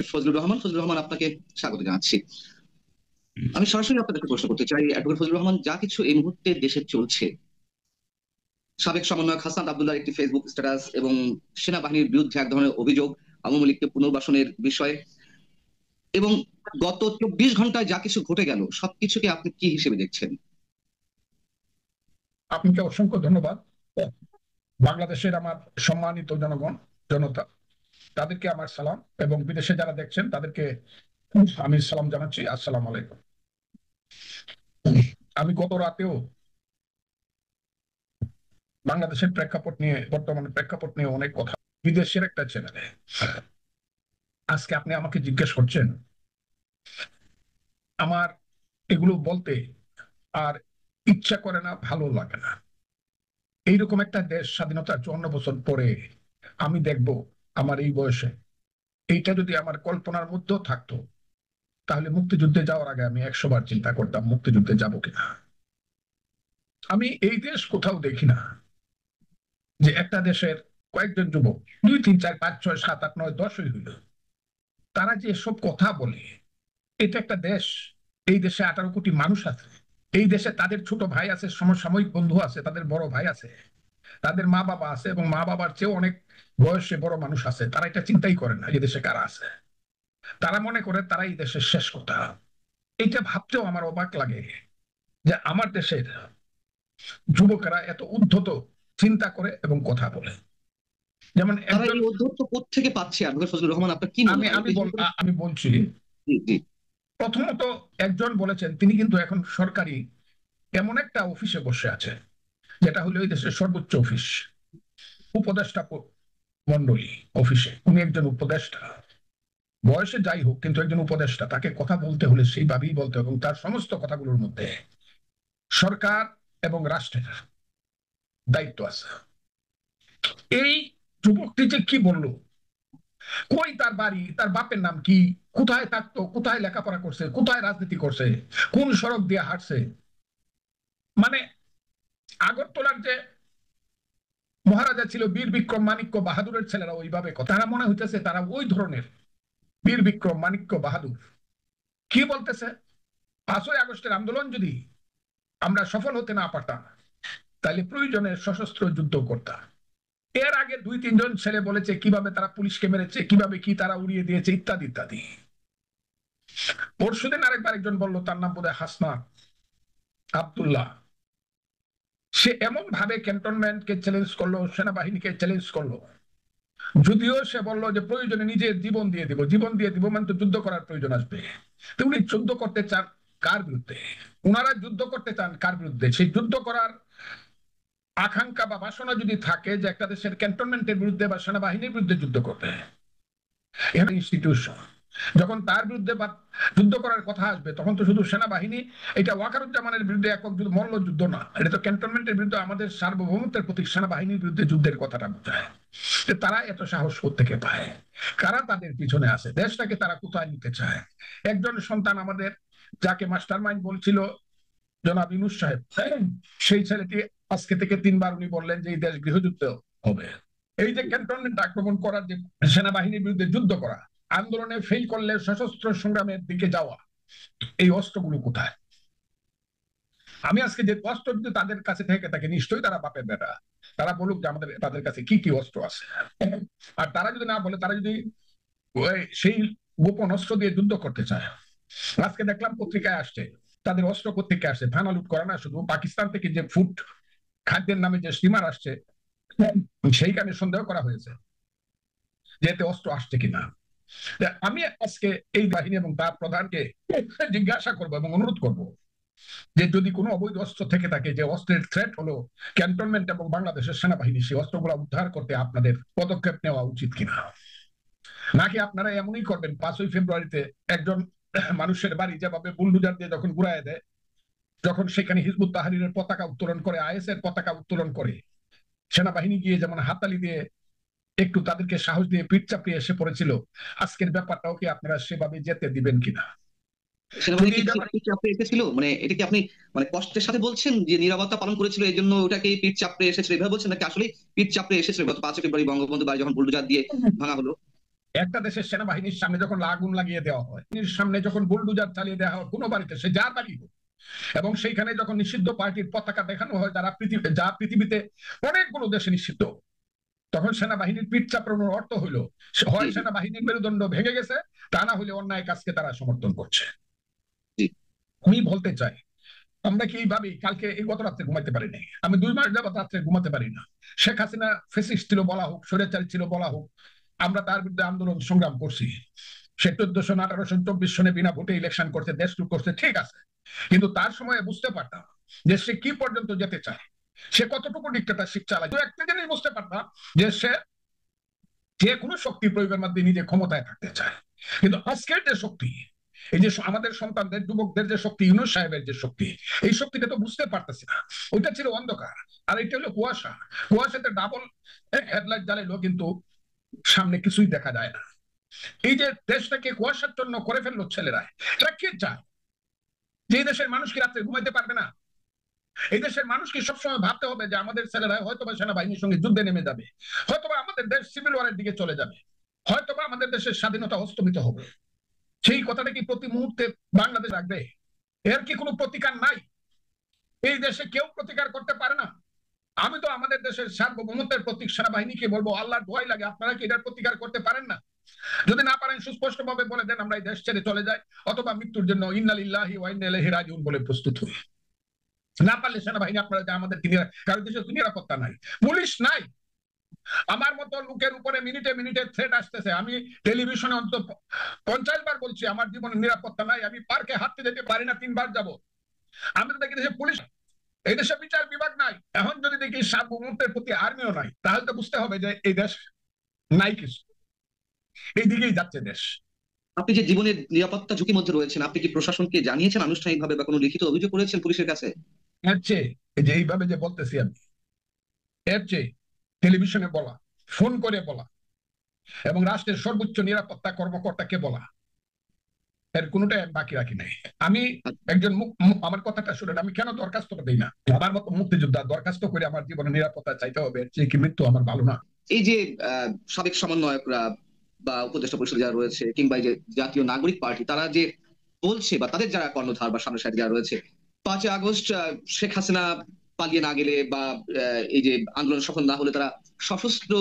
Advocate Fazlur Rahman. Fazlur Rahman, আপনাকে স্বাগত জানাচ্ছি। আমি সরাসরি আপনার কাছে প্রশ্ন করতে চাই, অ্যাডভোকেট ফজলুর রহমান, যা কিছু এই মুহূর্তে দেশে চলছে, সাবেক সমন্বয়ক হাসান আব্দুল্লাহর একটি ফেসবুক স্ট্যাটাস এবং সেনাবাহিনীর বিরুদ্ধে এক ধরনের অভিযোগ আওয়ামী লীগকে পুনর্বাসনের বিষয়ে, এবং গত 24 ঘন্টায় যা কিছু ঘটে গেল, সবকিছুকে আপনি কি হিসেবে দেখছেন? আপনাকে অসংখ্য ধন্যবাদ। বাংলাদেশের আমার সম্মানিত জনগণ, জনতা, তাদেরকে আমার সালাম, এবং বিদেশে যারা দেখছেন তাদেরকে আমি সালাম জানাচ্ছি। আসসালামু আলাইকুম। আমি গত রাতেও বাংলাদেশের প্রেক্ষাপট নিয়ে, বর্তমানে প্রেক্ষাপট নিয়ে অনেক কথা, বিদেশের একটা চ্যানেলে। আজকে আপনি আমাকে জিজ্ঞেস করছেন, আমার এগুলো বলতে আর ইচ্ছা করে না, ভালো লাগে না। এইরকম একটা দেশ স্বাধীনতার 54 বছর পরে আমি দেখব আমার এই বয়সে, এইটা যদি আমার কল্পনার মধ্যেও থাকতো, তাহলে মুক্তিযুদ্ধে যাওয়ার আগে আমি 100 বার চিন্তা করতাম মুক্তিযুদ্ধে যাব কিনা। আমি এই দেশ কোথাও দেখি না যে একটা দেশের কয়েকজন যুবক, 2 3 4 5 6 7 8 9 10 হইল, তারা যে সব কথা বলে, এটা একটা দেশ। এই দেশে 18 কোটি মানুষ আছে। এই দেশে তাদের ছোট ভাই আছে, সমসাময়িক বন্ধু আছে, তাদের বড় ভাই আছে, তাদের মা বাবা আছে, এবং মা বাবার চেয়েও অনেক বয়সে বড় মানুষ আছে। তারা এটা চিন্তাই করে না এই দেশে কারা আছে। তারা মনে করে তারা এই দেশের শেষ কথা। এটা ভাবতেও আমার অবাক লাগে যে আমার দেশের যুবকেরা এত উদ্ধত চিন্তা করে এবং কথা বলে। যেমন তারা একজন, এই অধ্যত্ত কোত্থেকে পাচ্ছে? অ্যাডভোকেট ফজলুর রহমান, আপনার কি মনে আমি হয় আমি আমি বলছি। জি জি। প্রথমত, একজন বলেছেন, তিনি কিন্তু এখন সরকারি এমন একটা অফিসে বসে আছে, যেটা হলো এই দেশের সর্বোচ্চ অফিস, উপদেষ্টা মন্ডলী অফিসে। উনি একজন উপদেষ্টা, বয়সে যাই হোক, কিন্তু একজন উপদেষ্টা। তাকে কথা বলতে হলে সেইভাবেই বলতে হবে, এবং তার সমস্ত কথাগুলোর মধ্যে সরকার এবং রাষ্ট্রের দায়িত্ব আছে। এই যুবকটি যে কি বললো, কই তার বাড়ি, তার বাপের নাম কি, কোথায় থাকতো, কোথায় লেখাপড়া করছে, কোথায় রাজনীতি করছে, কোন সড়ক দিয়ে হাঁটছে, মানে আগরতলার যে মহারাজা ছিল বীর বিক্রম মাণিক্য বাহাদুরের ছেলেরা ওইভাবে কথা। তারা মনে হইতেছে তারা ওই ধরনের বীর বিক্রম মাণিক্য বাহাদুর। কি বলতেছে, 5ই আগস্টের আন্দোলন যদি আমরা সফল হতে না পারতাম, তাহলে প্রয়োজনে সশস্ত্র যুদ্ধ করতাম। এর আগে 2 3 জন ছেলে বলেছে কিভাবে তারা পুলিশকে মেরেছে, কিভাবে কি তারা উড়িয়ে দিয়েছে, ইত্যাদি ইত্যাদি। পরশুদিন আরেকবার একজন বললো, তার নাম বোধহয় হাসনাত আব্দুল্লাহ। সে এমন ভাবে ক্যান্টনমেন্টকে চ্যালেঞ্জ করলো, সেনাবাহিনীকে চ্যালেঞ্জ করলো, যদিও সে বললো যে প্রয়োজনে নিজের জীবন দিয়ে দিব। জীবন দিয়ে দিব মানে তো যুদ্ধ করার প্রয়োজন আসবে। তো উনি যুদ্ধ করতে চান কার বিরুদ্ধে? ওনারা যুদ্ধ করতে চান কার বিরুদ্ধে? সেই যুদ্ধ করার আকাঙ্ক্ষা বা বাসনা যদি থাকে যে একটা দেশের ক্যান্টনমেন্টের বিরুদ্ধে বা সেনাবাহিনীর বিরুদ্ধে যুদ্ধ করবে, ইনস্টিটিউশন, যখন তার বিরুদ্ধে বা যুদ্ধ করার কথা আসবে, তখন তো শুধু সেনাবাহিনী, এটা ওয়াকারুজ্জামানের বিরুদ্ধে একক মল্ল যুদ্ধ না, এটা তো ক্যান্টনমেন্টের বিরুদ্ধে, আমাদের সার্বভৌমত্বের প্রতীক সেনাবাহিনীর বিরুদ্ধে যুদ্ধের কথাটা বোঝায়। তারা এত সাহস কোত্থেকে পায়? কারা তাদের পিছনে আছে? দেশটাকে তারা কোথায় নিতে চায়? একজন সন্তান আমাদের, যাকে মাস্টার মাইন্ড বলছিল জনাব ইউনূস সাহেব, সেই ছেলেটি আজকে থেকে 3 বার উনি বললেন যে এই দেশ গৃহযুদ্ধ হবে। এই যে ক্যান্টনমেন্ট আক্রমণ করার, যে সেনাবাহিনীর বিরুদ্ধে যুদ্ধ করা, আন্দোলনে ফেল করলে সশস্ত্র সংগ্রামের দিকে যাওয়া, এই অস্ত্রগুলো কোথায়? আমি আজকে যে অস্ত্র যদি তাদের কাছে থেকে থাকে, নিশ্চয়ই তারা বাপের বেটা। তারা বলুক যে আমাদের, তাদের কাছে কি কি অস্ত্র আছে। আর তারা যদি না বলে, তারা যদি সেই গোপন অস্ত্র দিয়ে যুদ্ধ করতে চায়। আজকে দেখলাম পত্রিকায় আসছে, তাদের অস্ত্র কোথেকে আসছে। থানা লুট করা না, শুধু পাকিস্তান থেকে যে ফুড খাদ্যের নামে যে স্টিমার আসছে, সেইখানে সন্দেহ করা হয়েছে যে এতে অস্ত্র আসছে কিনা। আমি আজকে এই বাহিনী এবং তার প্রধানকে জিজ্ঞাসা করব এবং অনুরোধ করব যে যদি কোনো অবৈধ অস্ত্র থেকে থাকে, যে অস্ত্রের থ্রেট হলো ক্যান্টনমেন্ট এবং বাংলাদেশের সেনাবাহিনী, সেই অস্ত্রগুলো উদ্ধার করতে আপনাদের পদক্ষেপ নেওয়া উচিত কিনা। নাকি আপনারা এমনই করবেন, 5ই ফেব্রুয়ারিতে একজন মানুষের বাড়ি যেভাবে বুলডুজার দিয়ে যখন ঘুরায় দেয়, যখন সেখানে হিজবুত তাহরীরের পতাকা উত্তোলন করে, আইএস এর পতাকা উত্তোলন করে, সেনাবাহিনী গিয়ে যেমন হাততালি দিয়ে একটু তাদেরকে সাহস দিয়ে পিঠ চাপড়িয়ে এসে পড়েছিল, আজকের ব্যাপারটাও কি আপনারা সেভাবে যেতে দিবেন কিনা? সেনাবাহিনী কি চাপড়ে এসেছিল? মানে এটা কি আপনি মানে কষ্টের সাথে বলছেন যে নিরাপত্তা পালন করেছিল এই জন্য ওটাকে পিঠ চাপড়ে এসেছিল, এভাবে বলছেন, নাকি আসলে পিঠ চাপড়ে এসেছিল গত 5ই ফেব্রুয়ারি বঙ্গবন্ধু বাড়ি যখন বুলডোজার দিয়ে ভাঙা হলো? একটা দেশের সেনাবাহিনীর সামনে যখন আগুন লাগিয়ে দেওয়া হয়, সামনে যখন বুলডোজার চালিয়ে দেওয়া হয় কোনো বাড়িতে, সে যার বাড়ি হোক, এবং সেইখানে যখন নিষিদ্ধ পার্টির পতাকা দেখানো হয় যা পৃথিবীতে অনেকগুলো দেশে নিষিদ্ধ, তখন সেনাবাহিনীর পিঠ চাপড়ানোর অর্থ হইল হয় সেনাবাহিনীর মেরুদণ্ড ভেঙে গেছে, তা না হলে অন্যায় কাজকে তারা সমর্থন করছে। আমি বলতে চাই, আমরা কি এইভাবে কালকে এই গত রাত্রে ঘুমাইতে পারি নাই, আমি 2 মাস যাবত রাত্রে ঘুমাতে পারি না। শেখ হাসিনা ফেসিস্ট ছিল বলা হোক, স্বৈরাচারী ছিল বলা হোক, আমরা তার বিরুদ্ধে আন্দোলন সংগ্রাম করছি। সে 1400 1824 সনে বিনা ভোটে ইলেকশন করছে, দেশ লুট করছে, ঠিক আছে, কিন্তু তার সময় বুঝতে পারতাম যে সে কি পর্যন্ত যেতে চায়, সে কতটুকু ডিক্টেটরশিপ চালায়। তো একটা জিনিস বুঝতে পারতাম যে সে যে কোনো শক্তি প্রয়োগের মাধ্যমে নিজে ক্ষমতায় থাকতে চায়। কিন্তু আজকের যে শক্তি, এই যে আমাদের সন্তানদের যুবকদের যে শক্তি, ইউনূস সাহেবের যে শক্তি, এই শক্তিটা তো বুঝতে পারতেছি না। ওইটা ছিল অন্ধকার, আর এটা হলো কুয়াশা। কুয়াশাতে ডাবল হেডলাইট জ্বালাইলো, কিন্তু সামনে কিছুই দেখা যায় না। এই যে দেশটাকে কুয়াশাচ্ছন্ন করে ফেললো ছেলেরা, এরা কে চায়? যে দেশের মানুষ কি রাত্রে ঘুমাইতে পারবে না? এই দেশের মানুষকে সবসময় ভাবতে হবে যে আমাদের ছেলেরা হয়তোবা সেনাবাহিনীর সঙ্গে যুদ্ধে নেমে যাবে, হয়তোবা আমাদের দেশ সিভিল ওয়ারের দিকে চলে যাবে, হয়তোবা আমাদের দেশের স্বাধীনতা হস্তমিত হবে। সেই কথাটা কি প্রতি মুহূর্তে বাংলাদেশ রাখবে? এর কি কোনো প্রতিকার নাই? এই দেশে কেউ প্রতিকার করতে পারে না। আমি তো আমাদের দেশের সার্বভৌমত্বের প্রতীক সেনাবাহিনীকে বলবো, আল্লাহর দোয়াই লাগে, আপনারা কি এটার প্রতিকার করতে পারেন না? যদি না পারেন সুস্পষ্ট ভাবে বলে দেন আমরা এই দেশ ছেড়ে চলে যাই, অথবা মৃত্যুর জন্য ইন্না লিল্লাহি ওয়া ইন্না ইলাইহি রাজিউন বলে প্রস্তুত হই। না পারলে সেনাবাহিনী আপনারা যে আমাদের কারো দেশে নিরাপত্তা নাই, পুলিশ নাই। আমার মতো লোকের উপরে মিনিটে মিনিটে থ্রেট আসতেছে। আমি টেলিভিশনে অন্তত 50 বার বলছি আমার জীবনের নিরাপত্তা নাই, আমি পার্কে হাঁটতে যেতে পারি না, 3 বার যাব। আমি তো দেখি দেশে পুলিশ, এই দেশে বিচার বিভাগ নাই। এখন যদি দেখি সার্বভৌমত্বের প্রতি আর্মিও নাই, তাহলে তো বুঝতে হবে যে এই দেশ নাই কিছু, এই দিকেই যাচ্ছে দেশ। আপনি যে জীবনের নিরাপত্তা ঝুঁকির মধ্যে রয়েছেন, আপনি কি প্রশাসনকে জানিয়েছেন আনুষ্ঠানিকভাবে বা কোনো লিখিত অভিযোগ করেছেন পুলিশের কাছে? এর চেয়ে এই যে এইভাবে যে বলতেছি আমি, এর চেয়ে টেলিভিশনে বলা, ফোন করে বলা, এবং রাষ্ট্রের সর্বোচ্চ নিরাপত্তা কর্মকর্তাকে বলা, এর কোনোটাই বাকি রাখি নাই। আমি একজন আমার কথাটা শুনেন, আমি কেন দরখাস্তটা দিই না? আমার মতো মুক্তিযোদ্ধা দরখাস্ত করে আমার জীবনের নিরাপত্তা চাইতে হবে, এর চেয়ে কি মৃত্যু আমার ভালো না? এই যে সাবেক সমন্বয়করা বা উপদেষ্টা পরিষদ যারা রয়েছে, কিংবা এই যে জাতীয় নাগরিক পার্টি, তারা যে বলছে বা তাদের যারা কর্ণধার বা সামনের সারিতে যারা রয়েছে, 5 আগস্ট শেখ হাসিনা পালিয়ে না গেলে বা এই যে আন্দোলন সফল না হলে তারা সশস্ত্র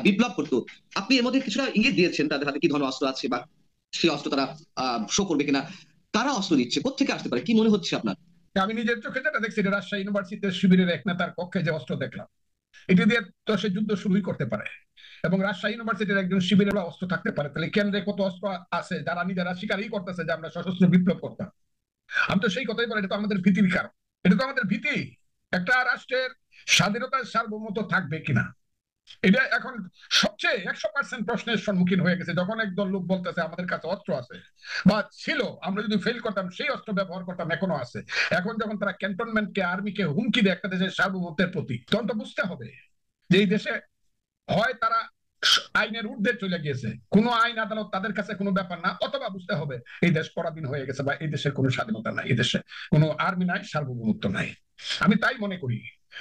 বিপ্লব করতো। আপনি এর মধ্যে কিছুটা ইঙ্গিত দিয়েছেন তাদের হাতে কি ধরনের অস্ত্র আছে বা সেই অস্ত্র তারা শো করবে কিনা। তারা অস্ত্র দিচ্ছে, কোত্থেকে আসতে পারে, কি মনে হচ্ছে আপনার? আমি নিজের চোখে যেটা দেখছি, রাজশাহী ইউনিভার্সিটির শিবিরের এক নেতার কক্ষে যে অস্ত্র দেখলাম, এটি দিয়ে তো সে যুদ্ধ শুরুই করতে পারে। এবং রাজশাহী ইউনিভার্সিটির একজন শিবিরের অস্ত্র থাকতে পারে, তাহলে কেন্দ্রে কত অস্ত্র আছে যারা নিজেরা স্বীকারই করতেছে যে আমরা সশস্ত্র বিপ্লব করতাম। আমি তো সেই কথাই বলি, এটা তো আমাদের ভীতির কারণ, এটা তো আমাদের ভীতি। একটা রাষ্ট্রের স্বাধীনতার সার্বভৌমত্ব থাকবে কিনা, এটা এখন সবচেয়ে 100% প্রশ্নের সম্মুখীন হয়ে গেছে। যখন একদল লোক বলতেছে আমাদের কাছে অস্ত্র আছে বা ছিল, আমরা যদি ফেল করতাম সেই অস্ত্র ব্যবহার করতাম, এখনো আছে। এখন যখন তারা ক্যান্টনমেন্টকে, আর্মিকে হুমকি দেয় একটা দেশের সার্বভৌমত্বের প্রতি, তখন তো বুঝতে হবে যে এই দেশে হয় তারা আইনের ঊর্ধ্বে চলে গিয়েছে, কোনো আইন আদালত তাদের কাছে কোনো ব্যাপার না, অথবা বুঝতে হবে এই দেশ পরাধীন হয়ে গেছে বা এই দেশের কোনো স্বাধীনতা নাই, এই দেশে কোনো আর্মি নাই, সার্বভৌমত্ব নাই। আমি তাই মনে করি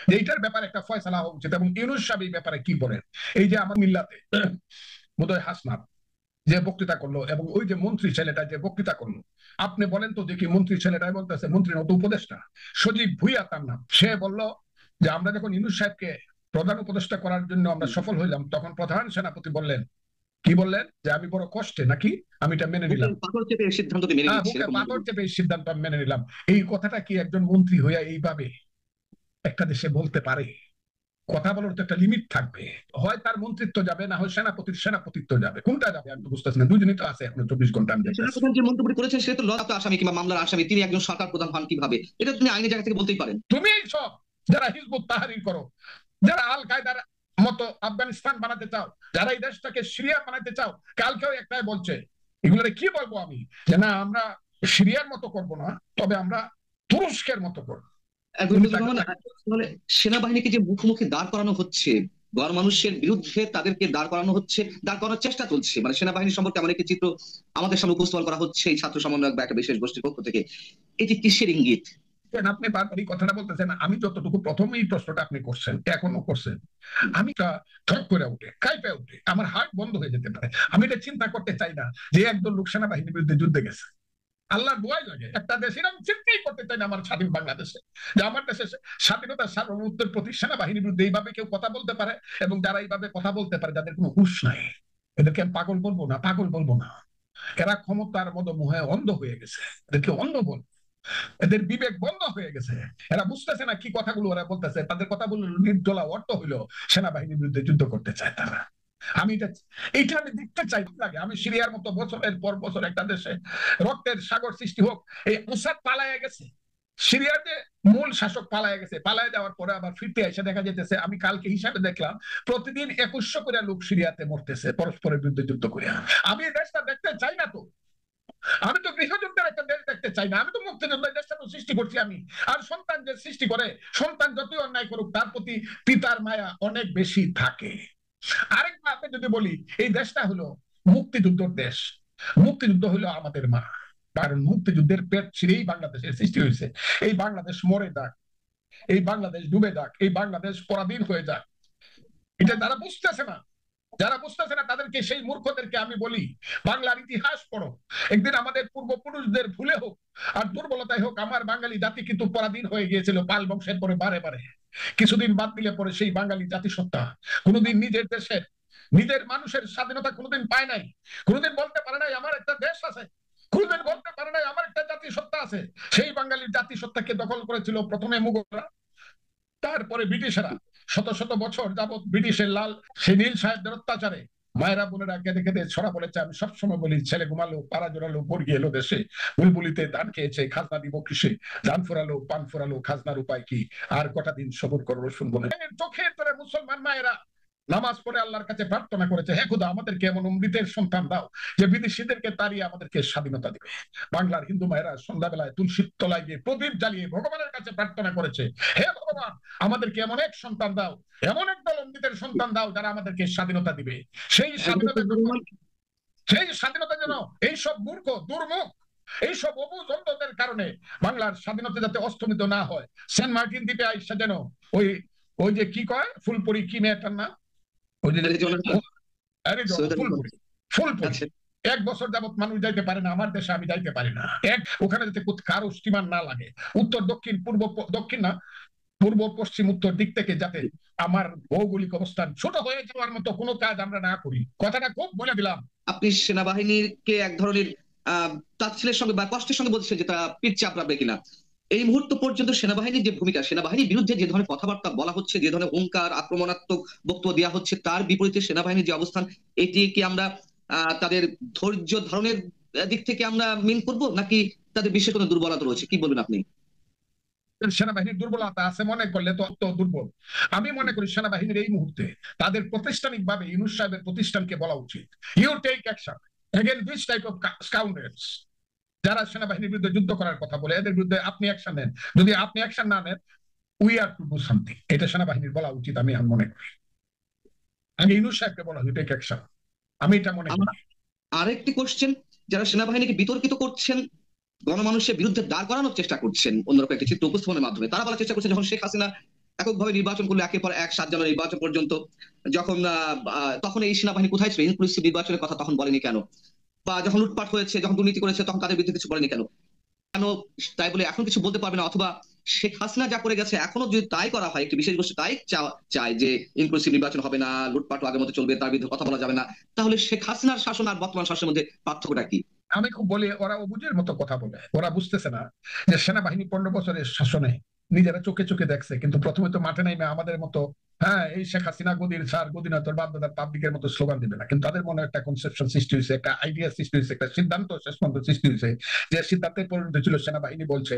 যে এইটার ব্যাপারে একটা ফয়সালা হওয়া উচিত। এবং ইউনূস সাহেব এই ব্যাপারে কি বলেন, এই যে আমার মিল্লাতে বোধহয় হাসনাত যে বক্তৃতা করলো, এবং ওই যে মন্ত্রী ছেলেটা যে বক্তৃতা করলো, আপনি বলেন তো দেখি, মন্ত্রী ছেলেটাই বলতেছে, মন্ত্রীর মতো উপদেষ্টা সজীব ভুইয়া তার নাম, সে বলল যে আমরা যখন ইউনূস সাহেবকে প্রধান উপদেষ্টা করার জন্য আমরা সফল হইলাম, তখন প্রধান সেনাপতি বললেন, কি বললেন, যে আমি বড় কষ্টে নাকি আমি এটা মেনে নিলাম, পাথর চেপে সিদ্ধান্তটি মেনে নিচ্ছি, পাথর চেপে এই সিদ্ধান্ত আমি মেনে নিলাম। এই কথাটা কি একজন মন্ত্রী হইয়া এইভাবে একটা দেশে বলতে পারে? কথা বলার তো একটা লিমিট থাকবে। হয় তার মন্ত্রিত্ব যাবে, না হয় সেনাপতিত্ব যাবে, কোনটা যাবে আমি তো বুঝতেছি না। দুজনই তো আছে এখনো 24 ঘন্টা। আমি সেনাপ্রধান যে মন্তব্য করেছেন সেটা তো লড়াকু আসামি কিংবা মামলার আসামি, তিনি একজন সরকার প্রধান হন কিভাবে? এটা তুমি আইনের জায়গা থেকে বলতেই পারেন। তুমি সব যারা হিজবুত তাহরির করো, যারা আল কায়দার মতো আফগানিস্তান বানাতে চাও, যারা এই দেশটাকে সিরিয়া বানাতে চাও, কালকেও একটাই বলছে, এগুলোরে কি বলবো আমি, যে না আমরা সিরিয়ার মতো করব না, তবে আমরা তুরস্কের মতো করবো। সেনাবাহিনীকে যে মুখোমুখি দাঁড় করানো হচ্ছে, গণমানুষের বিরুদ্ধে তাদেরকে দাঁড় করানো হচ্ছে, দাঁড় করানোর চেষ্টা চলছে, মানে সেনাবাহিনী সম্পর্কে এমন একটি চিত্র আমাদের সামনে উপস্থাপন করা হচ্ছে এই ছাত্র সমন্বয়ক বা একটা বিশেষ গোষ্ঠীর পক্ষ থেকে। এটি কিসের ইঙ্গিত? আপনি বারবার এই কথাটা বলতেছেন, আমি যতটুকু প্রথমেই প্রশ্নটা আপনি করছেন, এখনো করছেন, আমি ঠক করে উঠে কাইপে উঠে আমার হার্ট বন্ধ হয়ে যেতে পারে। আমি এটা চিন্তা করতে চাই না যে একদল লোক সেনাবাহিনীর বিরুদ্ধে যুদ্ধে গেছে। আল্লাহর দোয়াই লাগে, একটা দেশ এরকম চিন্তাই করতে চাই না আমার স্বাধীন বাংলাদেশে, যে আমার দেশের স্বাধীনতা সার্বভৌমত্বের প্রতি সেনাবাহিনীর বিরুদ্ধে এইভাবে কেউ কথা বলতে পারে, এবং যারা এইভাবে কথা বলতে পারে যাদের কোনো হুঁশ নাই, এদেরকে আমি পাগল বলবো না, পাগল বলবো না। এরা ক্ষমতার মতো মোহে অন্ধ হয়ে গেছে, এদেরকে অন্ধ বলবো। এদের বিবেক বন্ধ হয়ে গেছে, এরা বুঝতেছে না কি কথাগুলো ওরা বলতেছে। তাদের কথাগুলো নির্জলা অর্থ হইলো সেনাবাহিনীর বিরুদ্ধে যুদ্ধ করতে চায় তারা। আমি এইটা আমি দেখতে চাই লাগে। আমি সিরিয়ার মতো বছরের পর বছর একটা দেশে রক্তের সাগর সৃষ্টি হোক, এই আসাদ পালায়া গেছে, সিরিয়ার যে মূল শাসক পালায়া গেছে, পালায় যাওয়ার পরে আবার ফিরতে এসে দেখা যেতেছে, আমি কালকে হিসাবে দেখলাম প্রতিদিন 2100 করে লোক সিরিয়াতে মরতেছে পরস্পরের বিরুদ্ধে যুদ্ধ করে। আমি এই দেশটা দেখতে চাই না তো, আমি তো গৃহযুদ্ধের একটা দেশ দেখতে চাই না, আমি তো মুক্তিযুদ্ধের দেশটা তো সৃষ্টি করছি আমি। আর সন্তান যে সৃষ্টি করে, সন্তান যতই অন্যায় করুক তার প্রতি পিতার মায়া অনেক বেশি থাকে। আরেক ভাবে যদি বলি, এই দেশটা হলো মুক্তিযুদ্ধের দেশ, মুক্তিযুদ্ধ হলো আমাদের মা। কারণ মুক্তিযুদ্ধের পেট ছিঁড়েই বাংলাদেশের সৃষ্টি হয়েছে। এই বাংলাদেশ মরে যাক, এই বাংলাদেশ ডুবে যাক, এই বাংলাদেশ পরাধীন হয়ে যাক, এটা যারা বুঝতেছে না, যারা বুঝতেছে না তাদেরকে, সেই মূর্খদেরকে আমি বলি, বাংলার ইতিহাস পড়ো। একদিন আমাদের পূর্বপুরুষদের ভুলে হোক আর দুর্বলতায় হোক, আমার বাঙালি জাতি কিন্তু পরাধীন হয়ে গিয়েছিল পাল বংশের পরে বারে বারে। কিছুদিন বাদ দিলে পরে সেই বাঙালি জাতিসত্তা কোনোদিন নিজের দেশের, নিজের মানুষের স্বাধীনতা কোনোদিন পায় নাই, কোনোদিন বলতে পারে নাই আমার একটা দেশ আছে, কোনোদিন বলতে পারে নাই আমার একটা জাতিসত্তা আছে। সেই বাঙালির জাতিসত্তাকে দখল করেছিল প্রথমে মুঘলরা, তারপরে ব্রিটিশরা। শত শত বছর যাবৎ ব্রিটিশের লাল সেই নীল সাহেবদের অত্যাচারে মায়েরা বোনেরা কেঁদে কেঁদে ছড়া বলেছে। আমি সবসময় বলি, ছেলে ঘুমালো, পাড়া জোড়ালো, বর্গি এলো দেশে, বুলবুলিতে ধান খেয়েছে, খাজনা দিব কিসে, ধান ফোরালো, পান ফোরালো, খাজনার উপায় কি, আর কটা দিন সবর করবো শুনবো না। চোখের তোরে মুসলমান মায়েরা নামাজ পড়ে আল্লাহর কাছে প্রার্থনা করেছে, হে খোদা আমাদেরকে এমন অমৃতের সন্তান দাও যে বিদেশিদেরকে তাড়িয়ে আমাদেরকে স্বাধীনতা দিবে। বাংলার হিন্দু মায়েরা সন্ধ্যাবেলায় তুলসীর তলায় গিয়ে প্রদীপ জ্বালিয়ে ভগবানের কাছে প্রার্থনা করেছে, হে ভগবান আমাদেরকে এমন এক সন্তান দাও, এমন একদল অমৃতের সন্তান দাও যারা আমাদেরকে স্বাধীনতা দিবে। সেই স্বাধীনতা, সেই স্বাধীনতা যেন এইসব মূর্খ দুর্মুখ, এইসব অবুঝ অন্ধদের কারণে বাংলার স্বাধীনতা যাতে অস্তমিত না হয়। সেন্ট মার্টিন দ্বীপে আইসা যেন ওই ওই যে কি কয় ফুলপুরি, কি মেয়েটার নাম, ওই যে ফুলপুরি, ফুলপুরি 1 বছর যাবৎ মানুষ যাইতে পারে না, আমার দেশে আমি যাইতে পারি না। ওখানে যাতে কারো স্টিমার না লাগে, উত্তর দক্ষিণ পূর্ব দক্ষিণ না, পূর্ব পশ্চিম উত্তর দিক থেকে যাতে আমার ভৌগোলিক অবস্থান ছোট হয়ে যাওয়ার মতো কোনো কাজ আমরা না করি। কথাটা খুব বলে দিলাম। আপনি সেনাবাহিনীকে এক ধরনের তাচ্ছিল্যের সঙ্গে বা কষ্টের সঙ্গে বলছেন যে তারা পিঠ চাপড়াবে কিনা। এই মুহূর্ত পর্যন্ত সেনাবাহিনীর যে ভূমিকা, সেনাবাহিনীর বিরুদ্ধে যে ধরনের কথাবার্তা বলা হচ্ছে, যে ধরনের হুঙ্কার আক্রমণাত্মক বক্তব্য দেওয়া হচ্ছে, তার বিপরীতে সেনাবাহিনীর যে অবস্থান, এটি কি আমরা তাদের ধৈর্য ধারণের দিক থেকে আমরা মিন করব, নাকি তাদের বিশেষ কোনো দুর্বলতা রয়েছে, কি বলবেন আপনি? সেনাবাহিনীর দুর্বলতা আছে মনে করলে তো দুর্বল। আমি মনে করি সেনাবাহিনীর এই মুহূর্তে তাদের প্রাতিষ্ঠানিক ভাবে ইউনূস সাহেবের প্রতিষ্ঠানকে বলা উচিত, you take action against this type of scoundrels. যারা সেনাবাহিনীর বিরুদ্ধে যুদ্ধ করার কথা বলে, এদের বিরুদ্ধে আপনি অ্যাকশন নেন। যদি আপনি অ্যাকশন না নেন, we are to do something, এটা সেনাবাহিনীর বলা উচিত। আমি মনে করি আগে ইউনূস সাহেবকে বলা উচিত টেক অ্যাকশন, আমি এটা মনে করি। আরেকটি কোশ্চেন, যারা সেনাবাহিনীকে বিতর্কিত করছেন, গণমানুষের বিরুদ্ধে দাঁড় করানোর চেষ্টা করছেন অন্যরকম একটি চিত্র উপস্থাপনের মাধ্যমে, তারা বলার চেষ্টা করছেন যখন শেখ হাসিনা এককভাবে নির্বাচন করলো, একের পর এক 7 জানুয়ারি নির্বাচন পর্যন্ত, যখন তখন এই সেনাবাহিনী কোথায় ছিল? ইনক্লুসিভ নির্বাচনের কথা তখন বলেনি কেন? বা যখন লুটপাট হয়েছে, যখন দুর্নীতি করেছে, তখন তাদের বিরুদ্ধে কিছু বলেনি কেন? কেন তাই বলে এখন কিছু বলতে পারবে না? অথবা শেখ হাসিনা যা করে গেছে, এখনো যদি তাই করা হয়, একটি বিশেষ গোষ্ঠী তাই চায় যে ইনক্লুসিভ নির্বাচন হবে না, লুটপাট আগের মতো চলবে, তার বিরুদ্ধে কথা বলা যাবে না, তাহলে শেখ হাসিনার শাসন আর বর্তমান শাসনের মধ্যে পার্থক্যটা কি? আমি খুব বলি, ওরা অবুঝের মতো কথা বলে, ওরা বুঝতেছে না যে সেনাবাহিনী 15 বছরের শাসনে নিজেরা চোখে চোখে দেখছে, কিন্তু প্রথমে তো মাঠে নাইমে আমাদের মতো হ্যাঁ এই শেখ হাসিনা গদির ছাড়, গদিনা তোর বাপ দাদার পাবলিকের মতো স্লোগান দিবে না। কিন্তু তাদের মনে একটা কনসেপশন সৃষ্টি হয়েছে, একটা আইডিয়া সৃষ্টি হয়েছে, একটা সিদ্ধান্ত শেষ পর্যন্ত সৃষ্টি হয়েছে, যে সিদ্ধান্তে পরিণত ছিল সেনাবাহিনী বলছে